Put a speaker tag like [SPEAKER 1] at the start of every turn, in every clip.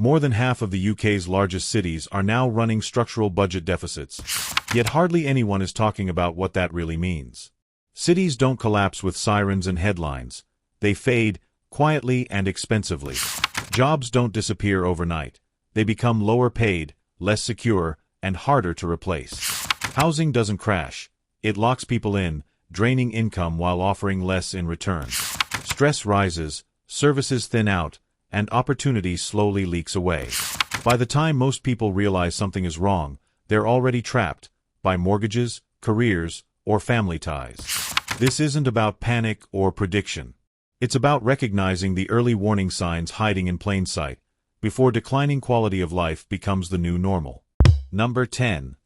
[SPEAKER 1] More than half of the UK's largest cities are now running structural budget deficits, yet hardly anyone is talking about what that really means. Cities don't collapse with sirens and headlines. They fade, quietly and expensively. Jobs don't disappear overnight. They become lower paid, less secure, and harder to replace. Housing doesn't crash. It locks people in, draining income while offering less in return. Stress rises, services thin out, and opportunity slowly leaks away. By the time most people realize something is wrong, they're already trapped by mortgages, careers, or family ties. This isn't about panic or prediction. It's about recognizing the early warning signs hiding in plain sight, before declining quality of life becomes the new normal. Number 10.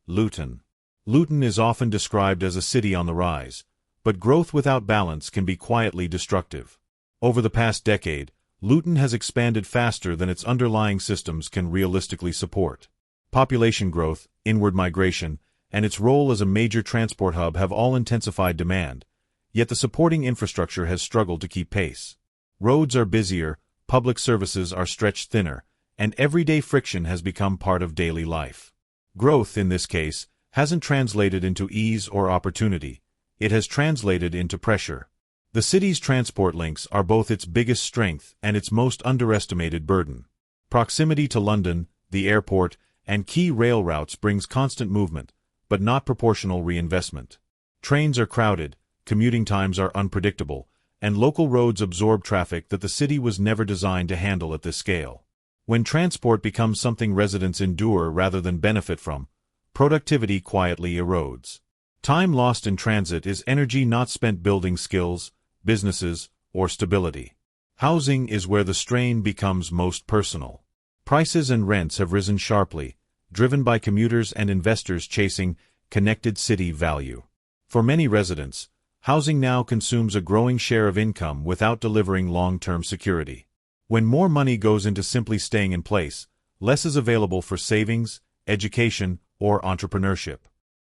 [SPEAKER 1] Luton. Luton is often described as a city on the rise, but growth without balance can be quietly destructive. Over the past decade, Luton has expanded faster than its underlying systems can realistically support. Population growth, inward migration, and its role as a major transport hub have all intensified demand, yet the supporting infrastructure has struggled to keep pace. Roads are busier, public services are stretched thinner, and everyday friction has become part of daily life. Growth, in this case, hasn't translated into ease or opportunity. It has translated into pressure. The city's transport links are both its biggest strength and its most underestimated burden. Proximity to London, the airport, and key rail routes brings constant movement, but not proportional reinvestment. Trains are crowded, commuting times are unpredictable, and local roads absorb traffic that the city was never designed to handle at this scale. When transport becomes something residents endure rather than benefit from, productivity quietly erodes. Time lost in transit is energy not spent building skills, businesses, or stability. Housing is where the strain becomes most personal. Prices and rents have risen sharply, driven by commuters and investors chasing connected city value. For many residents, housing now consumes a growing share of income without delivering long-term security. When more money goes into simply staying in place, less is available for savings, education, or entrepreneurship.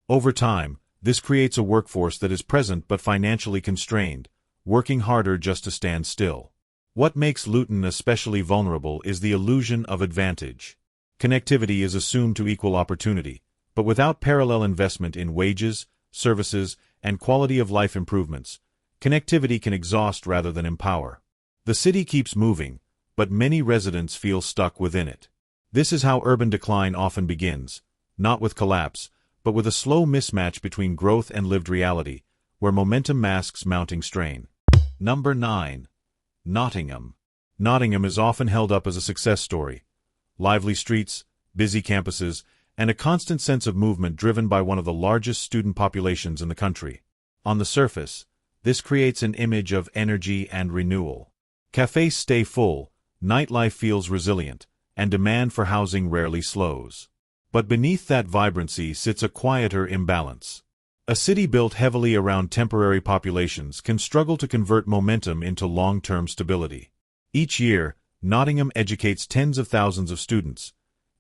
[SPEAKER 1] Over time, this creates a workforce that is present but financially constrained, working harder just to stand still. What makes Luton especially vulnerable is the illusion of advantage. Connectivity is assumed to equal opportunity, but without parallel investment in wages, services, and quality of life improvements, connectivity can exhaust rather than empower. The city keeps moving, but many residents feel stuck within it. This is how urban decline often begins, not with collapse, but with a slow mismatch between growth and lived reality, where momentum masks mounting strain. Number 9. Nottingham. Nottingham is often held up as a success story. Lively streets, busy campuses, and a constant sense of movement driven by one of the largest student populations in the country. On the surface, this creates an image of energy and renewal. Cafes stay full, nightlife feels resilient, and demand for housing rarely slows. But beneath that vibrancy sits a quieter imbalance. A city built heavily around temporary populations can struggle to convert momentum into long-term stability. Each year, Nottingham educates tens of thousands of students,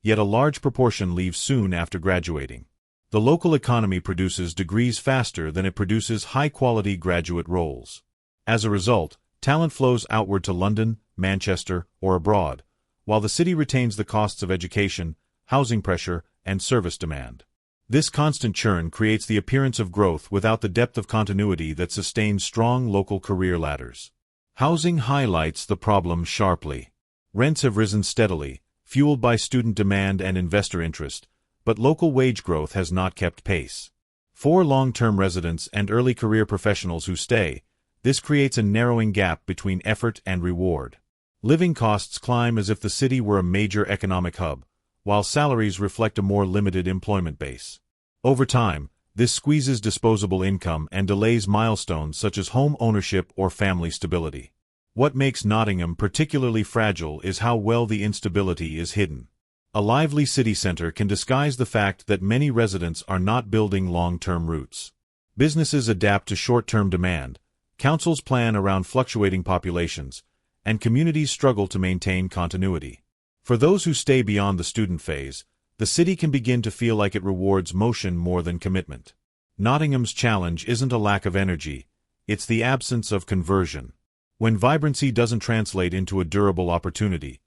[SPEAKER 1] yet a large proportion leave soon after graduating. The local economy produces degrees faster than it produces high-quality graduate roles. As a result, talent flows outward to London, Manchester, or abroad, while the city retains the costs of education, housing pressure, and service demand. This constant churn creates the appearance of growth without the depth of continuity that sustains strong local career ladders. Housing highlights the problem sharply. Rents have risen steadily, fueled by student demand and investor interest, but local wage growth has not kept pace. For long-term residents and early career professionals who stay, this creates a narrowing gap between effort and reward. Living costs climb as if the city were a major economic hub, while salaries reflect a more limited employment base. Over time, this squeezes disposable income and delays milestones such as home ownership or family stability. What makes Nottingham particularly fragile is how well the instability is hidden. A lively city center can disguise the fact that many residents are not building long-term roots. Businesses adapt to short-term demand, councils plan around fluctuating populations, and communities struggle to maintain continuity. For those who stay beyond the student phase, the city can begin to feel like it rewards motion more than commitment. Nottingham's challenge isn't a lack of energy, it's the absence of conversion. When vibrancy doesn't translate into a durable opportunity,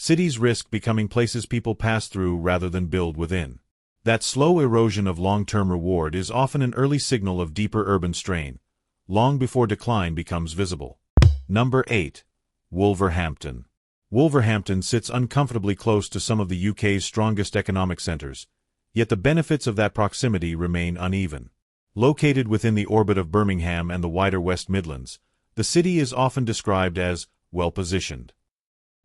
[SPEAKER 1] Cities risk becoming places people pass through rather than build within. That slow erosion of long-term reward is often an early signal of deeper urban strain, long before decline becomes visible. Number 8. Wolverhampton. Wolverhampton sits uncomfortably close to some of the UK's strongest economic centres, yet the benefits of that proximity remain uneven. Located within the orbit of Birmingham and the wider West Midlands, the city is often described as well-positioned.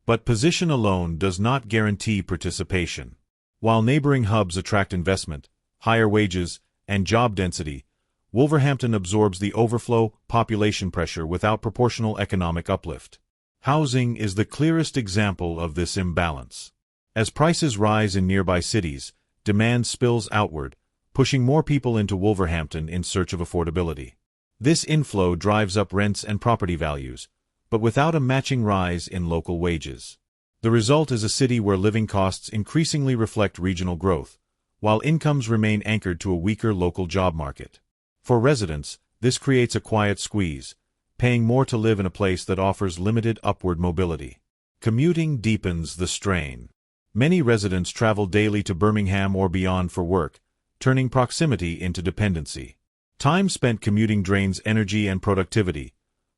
[SPEAKER 1] But position alone does not guarantee participation. While neighboring hubs attract investment, higher wages, and job density, Wolverhampton absorbs the overflow population pressure without proportional economic uplift. Housing is the clearest example of this imbalance. As prices rise in nearby cities, demand spills outward, pushing more people into Wolverhampton in search of affordability. This inflow drives up rents and property values, but without a matching rise in local wages. The result is a city where living costs increasingly reflect regional growth, while incomes remain anchored to a weaker local job market. For residents, this creates a quiet squeeze, paying more to live in a place that offers limited upward mobility. Commuting deepens the strain. Many residents travel daily to Birmingham or beyond for work, turning proximity into dependency. Time spent commuting drains energy and productivity,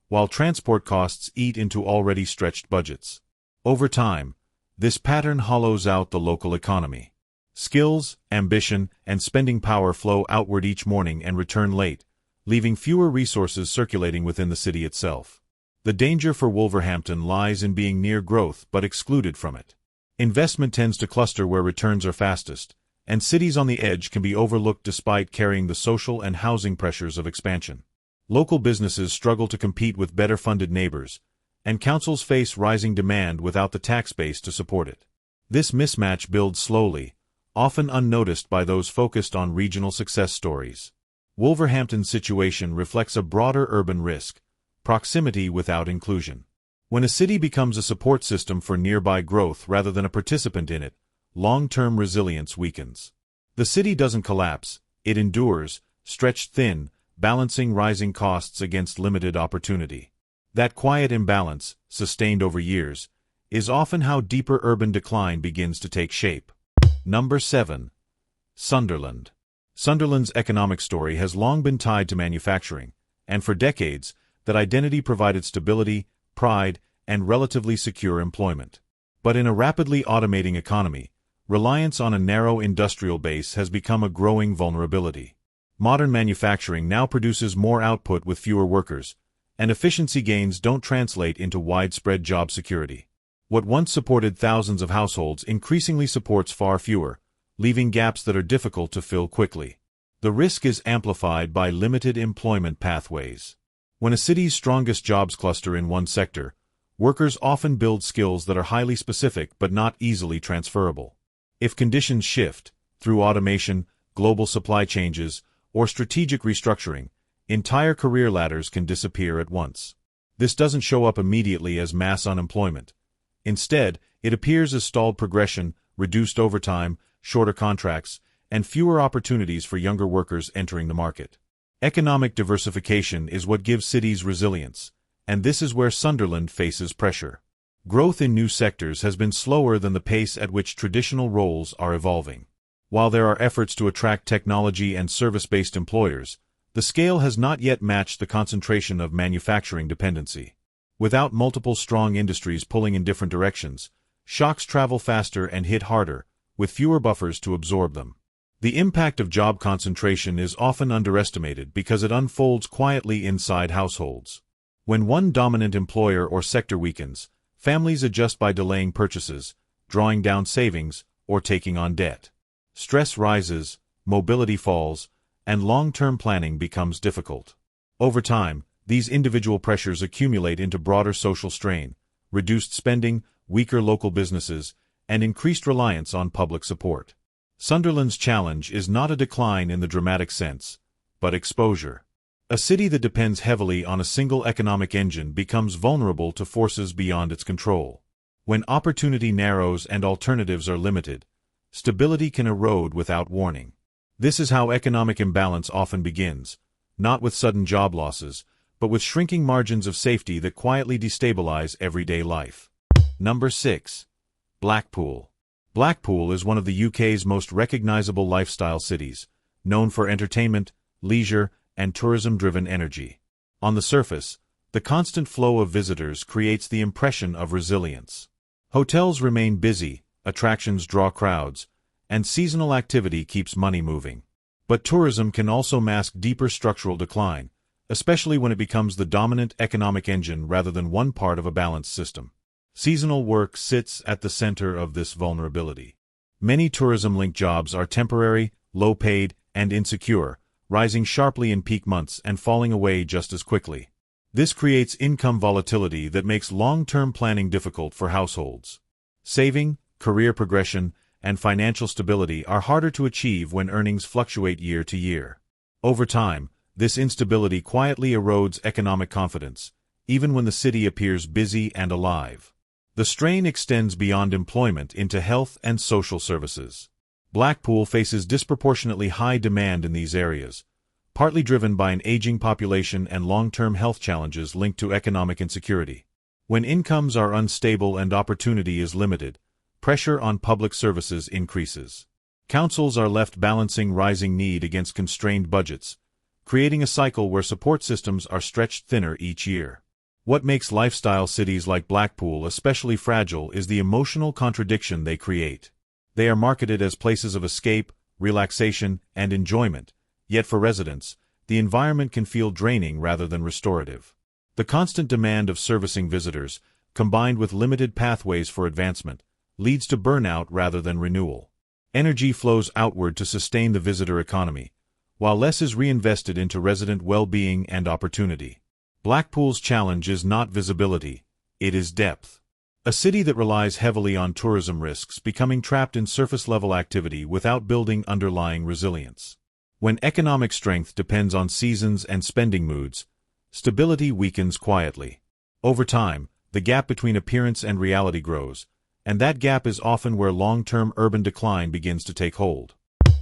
[SPEAKER 1] while transport costs eat into already stretched budgets. Over time, this pattern hollows out the local economy. Skills, ambition, and spending power flow outward each morning and return late, leaving fewer resources circulating within the city itself. The danger for Wolverhampton lies in being near growth but excluded from it. Investment tends to cluster where returns are fastest, and cities on the edge can be overlooked despite carrying the social and housing pressures of expansion. Local businesses struggle to compete with better-funded neighbors, and councils face rising demand without the tax base to support it. This mismatch builds slowly, often unnoticed by those focused on regional success stories. Wolverhampton's situation reflects a broader urban risk: proximity without inclusion. When a city becomes a support system for nearby growth rather than a participant in it, long-term resilience weakens. The city doesn't collapse, it endures, stretched thin, balancing rising costs against limited opportunity. That quiet imbalance, sustained over years, is often how deeper urban decline begins to take shape. Number 7. Sunderland. Sunderland's economic story has long been tied to manufacturing, and for decades, that identity provided stability, pride, and relatively secure employment. But in a rapidly automating economy, reliance on a narrow industrial base has become a growing vulnerability. Modern manufacturing now produces more output with fewer workers, and efficiency gains don't translate into widespread job security. What once supported thousands of households increasingly supports far fewer, leaving gaps that are difficult to fill quickly. The risk is amplified by limited employment pathways. When a city's strongest jobs cluster in one sector, workers often build skills that are highly specific but not easily transferable. If conditions shift, through automation, global supply changes, or strategic restructuring, entire career ladders can disappear at once. This doesn't show up immediately as mass unemployment. Instead, it appears as stalled progression, reduced overtime, shorter contracts, and fewer opportunities for younger workers entering the market. Economic diversification is what gives cities resilience, and this is where Sunderland faces pressure. Growth in new sectors has been slower than the pace at which traditional roles are evolving. While there are efforts to attract technology and service-based employers, the scale has not yet matched the concentration of manufacturing dependency. Without multiple strong industries pulling in different directions, shocks travel faster and hit harder, with fewer buffers to absorb them. The impact of job concentration is often underestimated because it unfolds quietly inside households. When one dominant employer or sector weakens, families adjust by delaying purchases, drawing down savings, or taking on debt. Stress rises, mobility falls, and long-term planning becomes difficult. Over time, these individual pressures accumulate into broader social strain, reduced spending, weaker local businesses, and increased reliance on public support. Sunderland's challenge is not a decline in the dramatic sense, but exposure. A city that depends heavily on a single economic engine becomes vulnerable to forces beyond its control. When opportunity narrows and alternatives are limited, stability can erode without warning. This is how economic imbalance often begins, not with sudden job losses, but with shrinking margins of safety that quietly destabilize everyday life. Number 6. Blackpool. Blackpool is one of the UK's most recognizable lifestyle cities, known for entertainment, leisure, and tourism-driven energy. On the surface, the constant flow of visitors creates the impression of resilience. Hotels remain busy, attractions draw crowds, and seasonal activity keeps money moving. But tourism can also mask deeper structural decline, especially when it becomes the dominant economic engine rather than one part of a balanced system. Seasonal work sits at the center of this vulnerability. Many tourism-linked jobs are temporary, low-paid, and insecure, rising sharply in peak months and falling away just as quickly. This creates income volatility that makes long-term planning difficult for households. Saving, career progression, and financial stability are harder to achieve when earnings fluctuate year to year. Over time, this instability quietly erodes economic confidence, even when the city appears busy and alive. The strain extends beyond employment into health and social services. Blackpool faces disproportionately high demand in these areas, partly driven by an aging population and long-term health challenges linked to economic insecurity. When incomes are unstable and opportunity is limited, pressure on public services increases. Councils are left balancing rising need against constrained budgets, creating a cycle where support systems are stretched thinner each year. What makes lifestyle cities like Blackpool especially fragile is the emotional contradiction they create. They are marketed as places of escape, relaxation, and enjoyment, yet for residents, the environment can feel draining rather than restorative. The constant demand of servicing visitors, combined with limited pathways for advancement, leads to burnout rather than renewal. Energy flows outward to sustain the visitor economy, while less is reinvested into resident well-being and opportunity. Blackpool's challenge is not visibility, it is depth. A city that relies heavily on tourism risks becoming trapped in surface-level activity without building underlying resilience. When economic strength depends on seasons and spending moods, stability weakens quietly. Over time, the gap between appearance and reality grows, and that gap is often where long-term urban decline begins to take hold.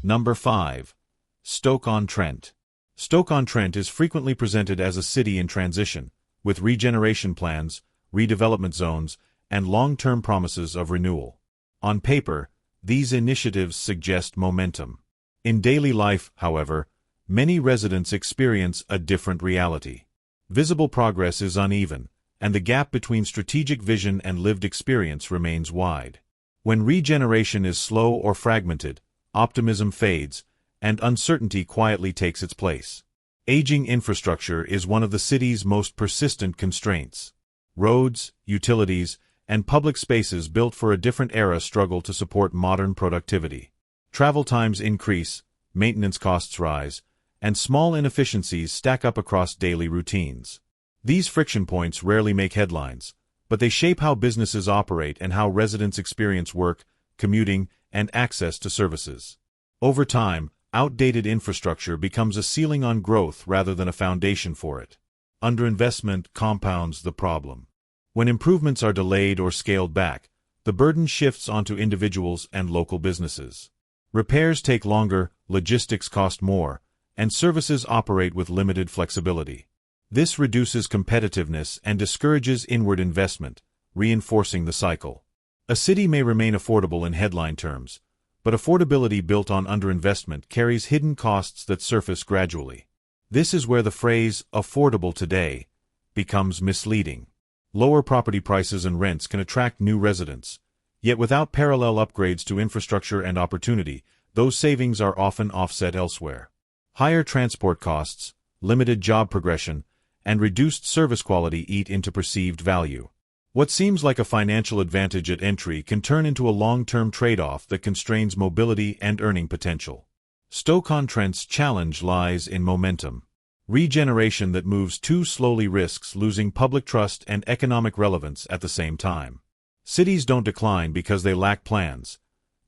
[SPEAKER 1] Number 5. Stoke-on-Trent. Stoke-on-Trent is frequently presented as a city in transition, with regeneration plans, redevelopment zones, and long-term promises of renewal. On paper, these initiatives suggest momentum. In daily life, however, many residents experience a different reality. Visible progress is uneven, and the gap between strategic vision and lived experience remains wide. When regeneration is slow or fragmented, optimism fades, and uncertainty quietly takes its place. Aging infrastructure is one of the city's most persistent constraints. Roads, utilities, and public spaces built for a different era struggle to support modern productivity. Travel times increase, maintenance costs rise, and small inefficiencies stack up across daily routines. These friction points rarely make headlines, but they shape how businesses operate and how residents experience work, commuting, and access to services. Over time, outdated infrastructure becomes a ceiling on growth rather than a foundation for it. Underinvestment compounds the problem. When improvements are delayed or scaled back, the burden shifts onto individuals and local businesses. Repairs take longer, logistics cost more, and services operate with limited flexibility. This reduces competitiveness and discourages inward investment, reinforcing the cycle. A city may remain affordable in headline terms, but affordability built on underinvestment carries hidden costs that surface gradually. This is where the phrase, affordable today, becomes misleading. Lower property prices and rents can attract new residents, yet without parallel upgrades to infrastructure and opportunity, those savings are often offset elsewhere. Higher transport costs, limited job progression, and reduced service quality eat into perceived value. What seems like a financial advantage at entry can turn into a long-term trade-off that constrains mobility and earning potential. Stoke-on-Trent's challenge lies in momentum. Regeneration that moves too slowly risks losing public trust and economic relevance at the same time. Cities don't decline because they lack plans.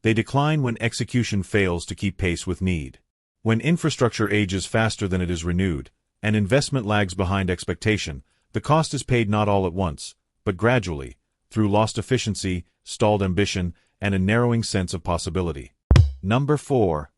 [SPEAKER 1] They decline when execution fails to keep pace with need. When infrastructure ages faster than it is renewed, and investment lags behind expectation, the cost is paid not all at once, but gradually, through lost efficiency, stalled ambition, and a narrowing sense of possibility. Number 4.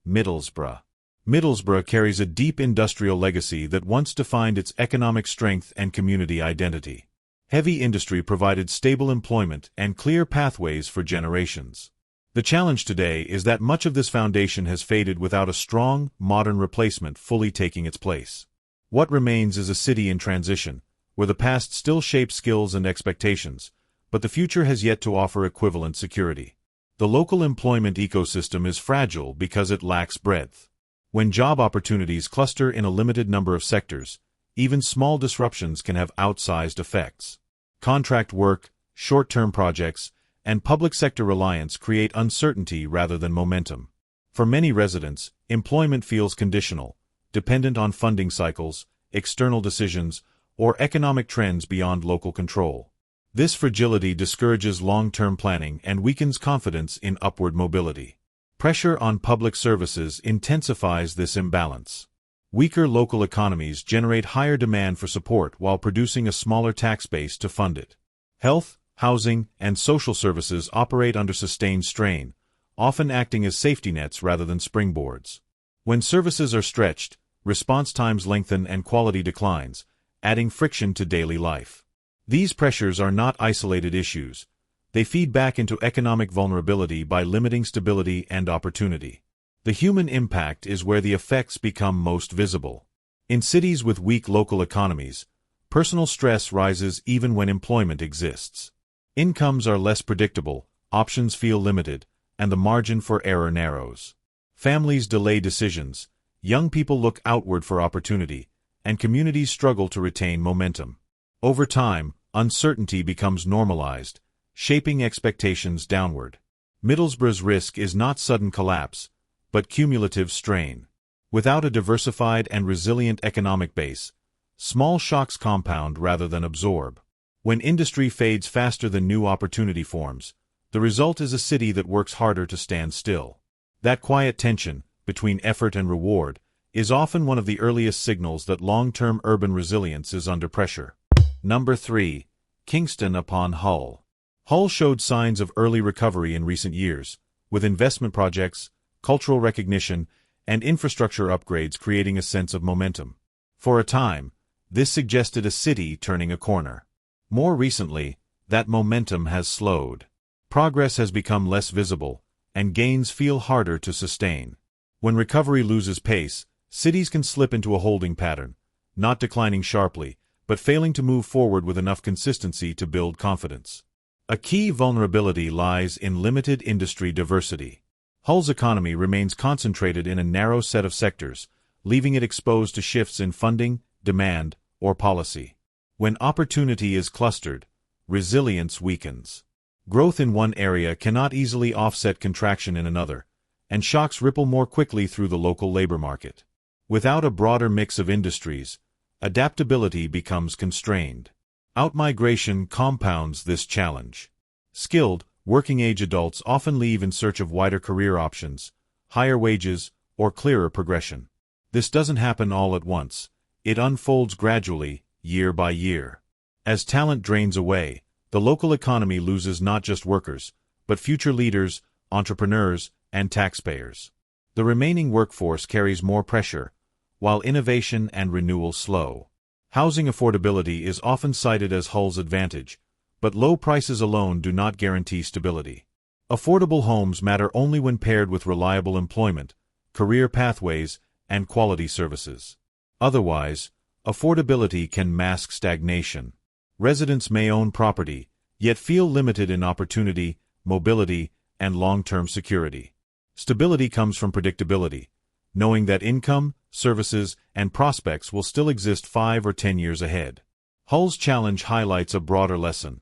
[SPEAKER 1] Middlesbrough. Middlesbrough carries a deep industrial legacy that once defined its economic strength and community identity. Heavy industry provided stable employment and clear pathways for generations. The challenge today is that much of this foundation has faded without a strong, modern replacement fully taking its place. What remains is a city in transition, where the past still shapes skills and expectations, but the future has yet to offer equivalent security. The local employment ecosystem is fragile because it lacks breadth. When job opportunities cluster in a limited number of sectors, even small disruptions can have outsized effects. Contract work, short-term projects, and public sector reliance create uncertainty rather than momentum. For many residents, employment feels conditional, dependent on funding cycles, external decisions, or economic trends beyond local control. This fragility discourages long-term planning and weakens confidence in upward mobility. Pressure on public services intensifies this imbalance. Weaker local economies generate higher demand for support while producing a smaller tax base to fund it. Health, housing, and social services operate under sustained strain, often acting as safety nets rather than springboards. When services are stretched, response times lengthen and quality declines, adding friction to daily life. These pressures are not isolated issues. They feed back into economic vulnerability by limiting stability and opportunity. The human impact is where the effects become most visible. In cities with weak local economies, personal stress rises even when employment exists. Incomes are less predictable, options feel limited, and the margin for error narrows. Families delay decisions, young people look outward for opportunity, and communities struggle to retain momentum. Over time, uncertainty becomes normalized, shaping expectations downward. Middlesbrough's risk is not sudden collapse, but cumulative strain. Without a diversified and resilient economic base, small shocks compound rather than absorb. When industry fades faster than new opportunity forms, the result is a city that works harder to stand still. That quiet tension, between effort and reward, is often one of the earliest signals that long-term urban resilience is under pressure. Number 3. Kingston upon Hull. Hull showed signs of early recovery in recent years, with investment projects, cultural recognition, and infrastructure upgrades creating a sense of momentum. For a time, this suggested a city turning a corner. More recently, that momentum has slowed. Progress has become less visible, and gains feel harder to sustain. When recovery loses pace, cities can slip into a holding pattern, not declining sharply, but failing to move forward with enough consistency to build confidence. A key vulnerability lies in limited industry diversity. Hull's economy remains concentrated in a narrow set of sectors, leaving it exposed to shifts in funding, demand, or policy. When opportunity is clustered, resilience weakens. Growth in one area cannot easily offset contraction in another, and shocks ripple more quickly through the local labor market. Without a broader mix of industries, adaptability becomes constrained. Outmigration compounds this challenge. Skilled, working-age adults often leave in search of wider career options, higher wages, or clearer progression. This doesn't happen all at once. It unfolds gradually, year by year. As talent drains away, the local economy loses not just workers, but future leaders, entrepreneurs, and taxpayers. The remaining workforce carries more pressure, while innovation and renewal slow. Housing affordability is often cited as Hull's advantage, but low prices alone do not guarantee stability. Affordable homes matter only when paired with reliable employment, career pathways, and quality services. Otherwise, affordability can mask stagnation. Residents may own property, yet feel limited in opportunity, mobility, and long-term security. Stability comes from predictability, knowing that income, services, and prospects will still exist 5 or 10 years ahead. Hull's challenge highlights a broader lesson.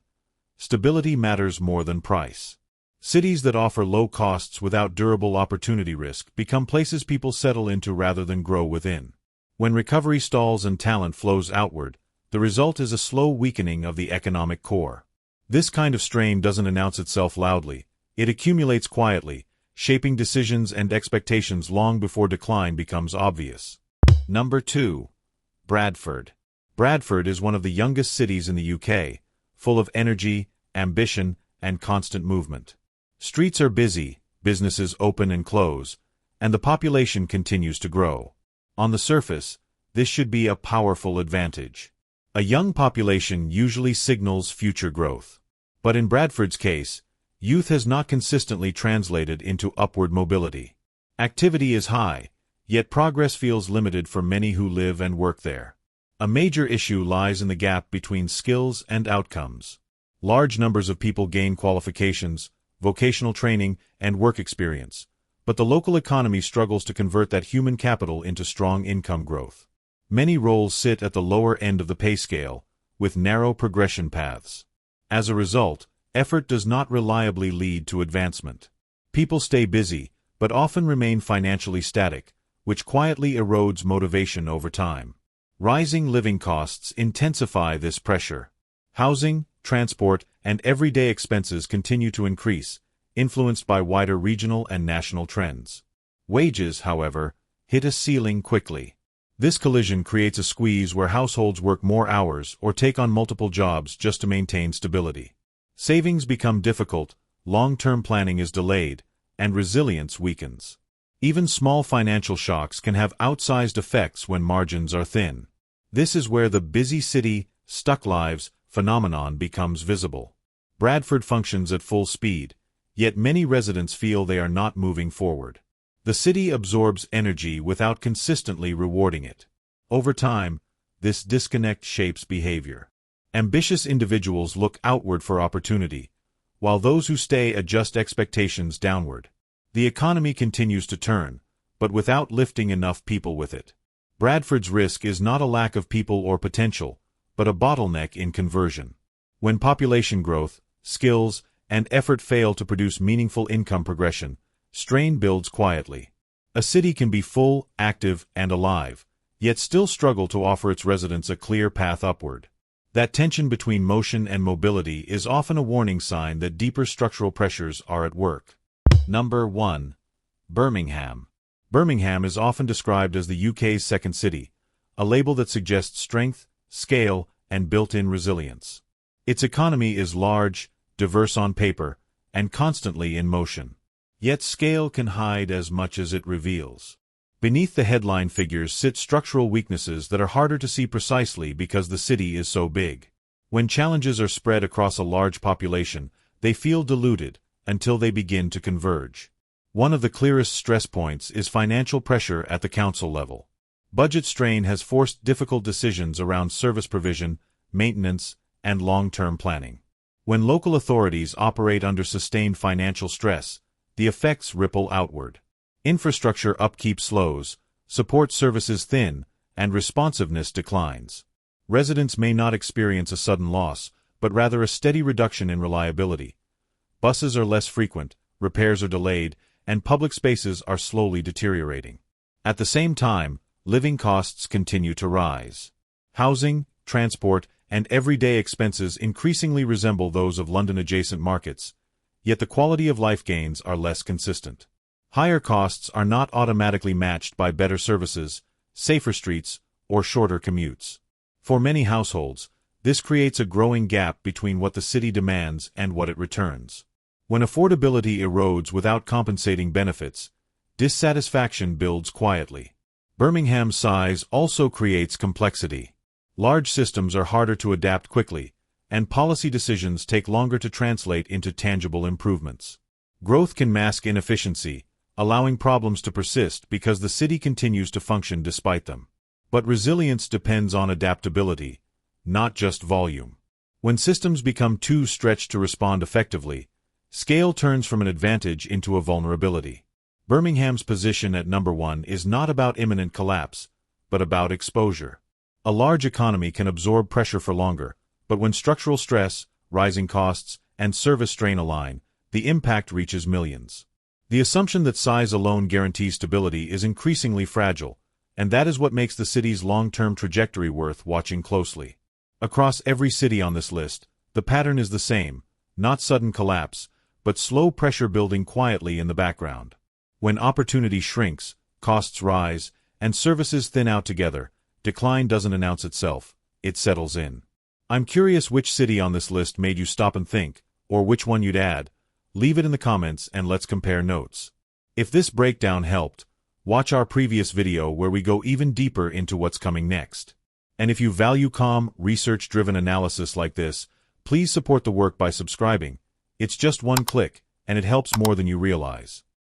[SPEAKER 1] Stability matters more than price. Cities that offer low costs without durable opportunity risk become places people settle into rather than grow within. When recovery stalls and talent flows outward, the result is a slow weakening of the economic core. This kind of strain doesn't announce itself loudly. It accumulates quietly, shaping decisions and expectations long before decline becomes obvious. Number 2. Bradford. Bradford is one of the youngest cities in the UK, full of energy, ambition, and constant movement. Streets are busy, businesses open and close, and the population continues to grow. On the surface, this should be a powerful advantage. A young population usually signals future growth. But in Bradford's case, youth has not consistently translated into upward mobility. Activity is high, yet progress feels limited for many who live and work there. A major issue lies in the gap between skills and outcomes. Large numbers of people gain qualifications, vocational training, and work experience, but the local economy struggles to convert that human capital into strong income growth. Many roles sit at the lower end of the pay scale, with narrow progression paths. As a result, effort does not reliably lead to advancement. People stay busy, but often remain financially static, which quietly erodes motivation over time. Rising living costs intensify this pressure. Housing, transport, and everyday expenses continue to increase, influenced by wider regional and national trends. Wages, however, hit a ceiling quickly. This collision creates a squeeze where households work more hours or take on multiple jobs just to maintain stability. Savings become difficult, long-term planning is delayed, and resilience weakens. Even small financial shocks can have outsized effects when margins are thin. This is where the busy city, stuck lives phenomenon becomes visible. Bradford functions at full speed, yet many residents feel they are not moving forward. The city absorbs energy without consistently rewarding it. Over time, this disconnect shapes behavior. Ambitious individuals look outward for opportunity, while those who stay adjust expectations downward. The economy continues to turn, but without lifting enough people with it. Bradford's risk is not a lack of people or potential, but a bottleneck in conversion. When population growth, skills, and effort fail to produce meaningful income progression, strain builds quietly. A city can be full, active, and alive, yet still struggle to offer its residents a clear path upward. That tension between motion and mobility is often a warning sign that deeper structural pressures are at work. Number 1. Birmingham. Birmingham is often described as the UK's second city, a label that suggests strength, scale, and built-in resilience. Its economy is large, diverse on paper, and constantly in motion. Yet scale can hide as much as it reveals. Beneath the headline figures sit structural weaknesses that are harder to see precisely because the city is so big. When challenges are spread across a large population, they feel diluted until they begin to converge. One of the clearest stress points is financial pressure at the council level. Budget strain has forced difficult decisions around service provision, maintenance, and long-term planning. When local authorities operate under sustained financial stress, the effects ripple outward. Infrastructure upkeep slows, support services thin, and responsiveness declines. Residents may not experience a sudden loss, but rather a steady reduction in reliability. Buses are less frequent, repairs are delayed, and public spaces are slowly deteriorating. At the same time, living costs continue to rise. Housing, transport, and everyday expenses increasingly resemble those of London-adjacent markets, yet the quality of life gains are less consistent. Higher costs are not automatically matched by better services, safer streets, or shorter commutes. For many households, this creates a growing gap between what the city demands and what it returns. When affordability erodes without compensating benefits, dissatisfaction builds quietly. Birmingham's size also creates complexity. Large systems are harder to adapt quickly, and policy decisions take longer to translate into tangible improvements. Growth can mask inefficiency, allowing problems to persist because the city continues to function despite them. But resilience depends on adaptability, not just volume. When systems become too stretched to respond effectively, scale turns from an advantage into a vulnerability. Birmingham's position at number 1 is not about imminent collapse, but about exposure. A large economy can absorb pressure for longer, but when structural stress, rising costs, and service strain align, the impact reaches millions. The assumption that size alone guarantees stability is increasingly fragile, and that is what makes the city's long-term trajectory worth watching closely. Across every city on this list, the pattern is the same, not sudden collapse, but slow pressure building quietly in the background. When opportunity shrinks, costs rise, and services thin out together, decline doesn't announce itself, it settles in. I'm curious which city on this list made you stop and think, or which one you'd add. Leave it in the comments and let's compare notes. If this breakdown helped, watch our previous video where we go even deeper into what's coming next. And if you value calm, research-driven analysis like this, please support the work by subscribing. It's just one click, and it helps more than you realize.